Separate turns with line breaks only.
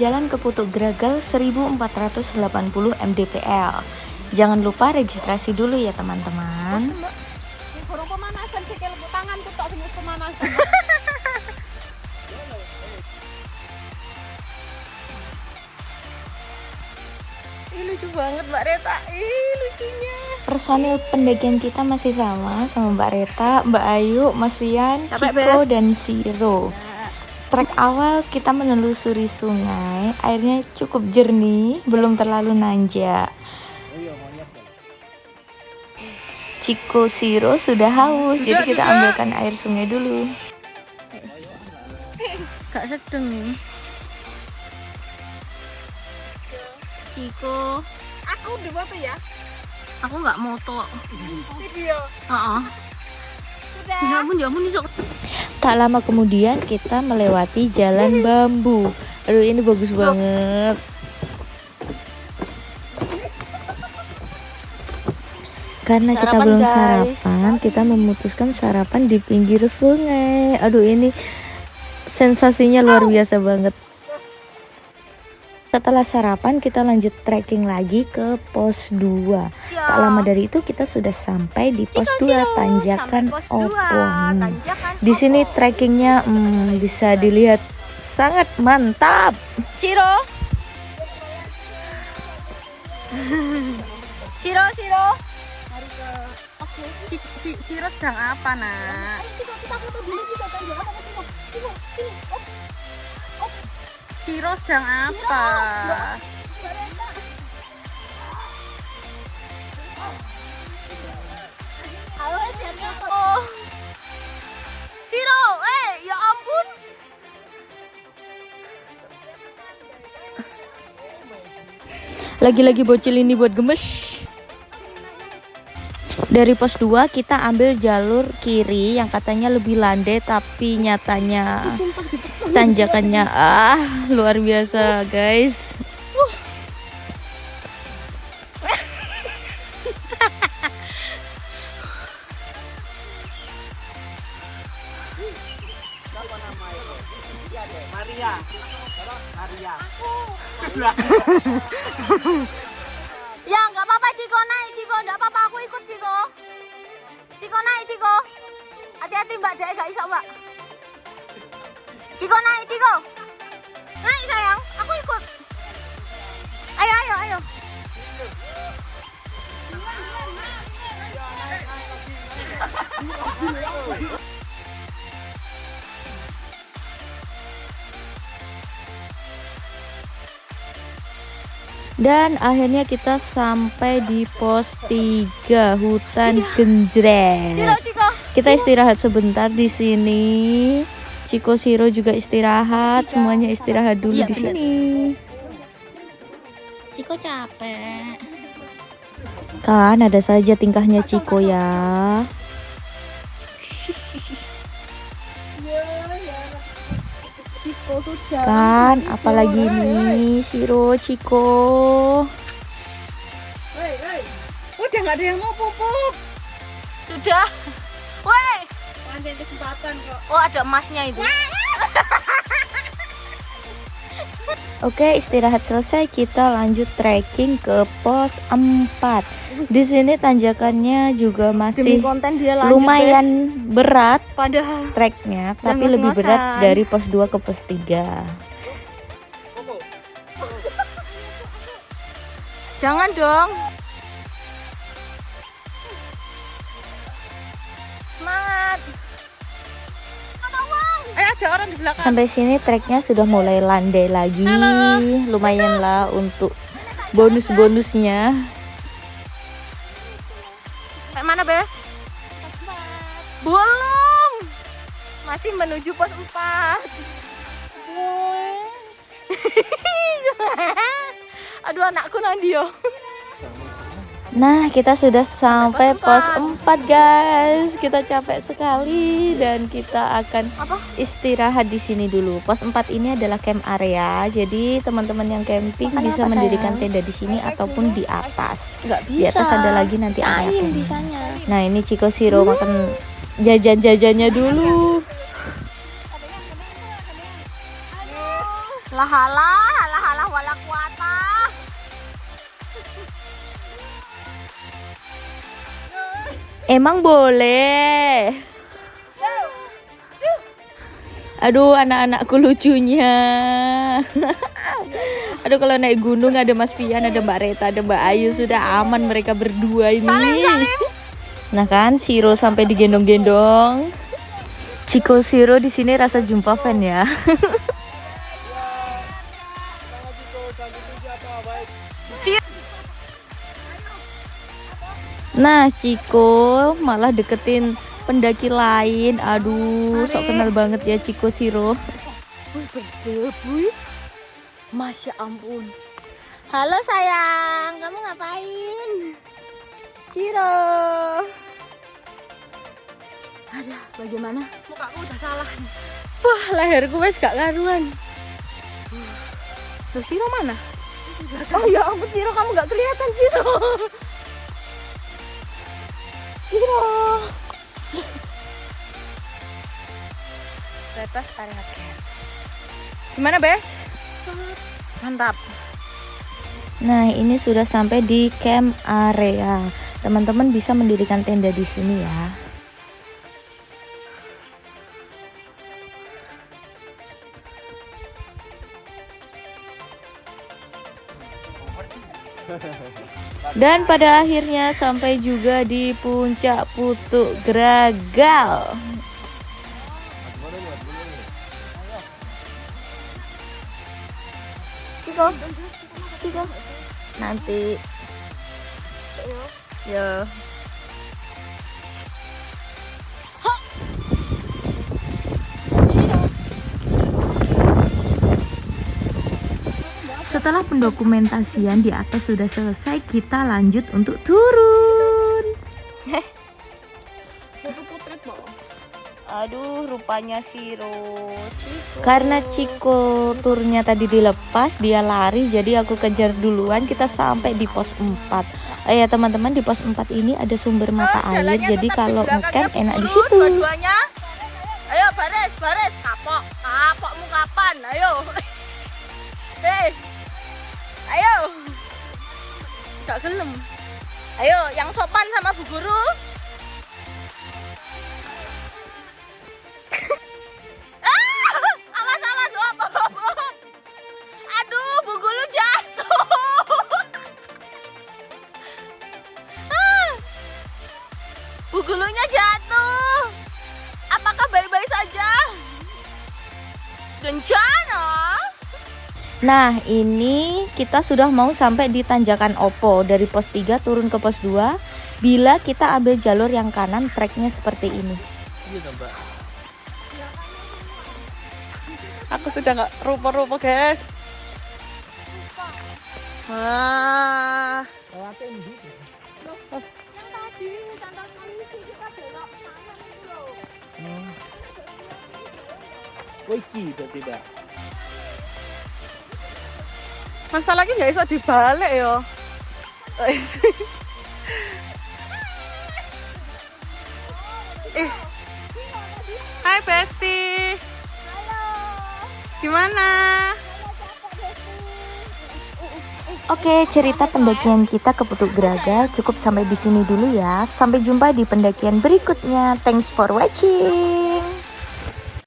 jalan-jalan ke Putuk Gragal 1480 mdpl. Jangan lupa registrasi dulu ya teman-teman.
Ih, lucu banget Mbak Reta. Ih, lucunya.
Personil pendakian kita masih sama Mbak Reta, Mbak Ayu, Mas Rian, Ciko, dan Siro. Trek awal kita menelusuri sungai, airnya cukup jernih, belum terlalu nanjak. Ciko, Siro sudah haus, jadi kita ambilkan air sungai dulu.
Gak sedeng nih. Ciko,
aku udah foto ya?
aku nggak moto.
Video. Sudah.
Ya ampun nih sok.
Tak lama kemudian kita melewati jalan bambu. Aduh, ini bagus banget. Karena kita
Sarapan,
belum
guys.
sarapan, kita memutuskan sarapan di pinggir sungai. Aduh, ini sensasinya luar biasa banget. Setelah sarapan kita lanjut trekking lagi ke pos 2. Tak lama dari itu kita sudah sampai di pos 2 Tanjakan Opong. Di sini trekkingnya bisa dilihat sangat mantap.
Siro. Siro. Oke. Siro sedang apa, Nak? Siro sedang apa? Oh. Siro, ya ampun.
Lagi-lagi bocil ini buat gemes. Dari pos 2 kita ambil jalur kiri yang katanya lebih landai, tapi nyatanya tanjakannya luar biasa guys.
Ya nggak apa-apa, Ciko naik, Ciko nggak apa-apa, aku ikut Ciko. Ciko naik, Ciko. Hati-hati Mbak, dia gak iso Mbak. Ciko naik, Ciko. Naik sayang, aku ikut. Ayo.
Dan akhirnya kita sampai di pos 3 hutan Genjreng.
Siro, Ciko.
Kita istirahat sebentar di sini. Ciko, Siro juga istirahat, semuanya istirahat dulu di sini.
Ciko capek.
Kan ada saja tingkahnya Ciko ya.
Ciko sudah.
Kan apalagi nih Siro, Ciko.
Udah nggak ada yang mau pupuk.
Sudah. Woi.
Ada kesempatan kok.
Oh, ada emasnya itu.
Oke, istirahat selesai, kita lanjut trekking ke pos 4. Di sini tanjakannya juga
Demi
masih
konten dia lanjut,
lumayan
guys.
berat
Padahal
treknya, tapi
ngos-ngosan.
lebih berat dari pos 2 ke pos 3.
jangan dong. Semangat. Ada orang di belakang.
Sampai sini treknya sudah mulai landai lagi. Lumayan lah untuk bonus-bonusnya.
Kayak mana, Bes? Belum. Masih menuju pos 4. Aduh, anakku Nandio.
Nah, kita sudah sampai pos 4 guys. Kita capek sekali dan kita akan istirahat di sini dulu. Pos 4 ini adalah camp area. Jadi teman-teman yang camping bisa mendirikan tenda di sini ataupun di atas. Di atas ada lagi nanti area camping. Nah, ini Ciko, Siro makan jajan-jajannya dulu.
Lah wala quwata.
Emang boleh. Aduh, anak-anakku lucunya. Aduh, kalau naik gunung ada Mas Fian, ada Mbak Reta, ada Mbak Ayu, sudah aman mereka berdua ini.
Salim.
Nah kan, Siro sampai digendong-gendong. Ciko Siro di sini rasa jumpa fan ya. Nah, Ciko malah deketin pendaki lain. Aduh, sok kenal banget ya Ciko Siro.
Masya ampun. Halo sayang, kamu ngapain? Ciro. Ada bagaimana?
Mukaku udah salah.
Wah, leherku wes gak karuan. Loh, Ciro mana? Oh ya ampun, Ciro, kamu gak kelihatan, Ciro. Ciro. Batas area camp. Gimana, Bes? Mantap.
Nah, ini sudah sampai di camp area. Teman-teman bisa mendirikan tenda di sini ya. Dan pada akhirnya sampai juga di puncak Putuk Gragal.
Ciko.
Nanti yo. Setelah pendokumentasian di atas sudah selesai, kita lanjut untuk turun.
Foto potret mau.
Aduh, rupanya Siro. Karena Ciko turnya tadi dilepas, dia lari, jadi aku kejar duluan. Kita sampai di pos 4. Ya teman-teman, di pos 4 ini ada sumber mata air, jadi kalau ngecamp enak di situ.
Dua-duanya. Ayo baris. Kapokmu kapan? Ayo. Hei. Ayo. Gak gelem. Ayo, yang sopan sama Bu Guru. Awas, hop. Aduh, Bu Guru jatuh. Bu Gurunya jatuh. Apakah baik-baik saja? Rencana.
Nah, ini kita sudah mau sampai di Tanjakan Opo. Dari pos 3 turun ke pos 2. Bila kita ambil jalur yang kanan, treknya seperti ini.
Aku sudah nggak rupa-rupa, guys. Wah.
Tidak.
Masalahnya nggak bisa dibalik yo. Hai Besti.
Halo.
Gimana?
Oke, cerita pendakian kita ke Putuk Gragal cukup sampai di sini dulu ya. Sampai jumpa di pendakian berikutnya. Thanks for watching.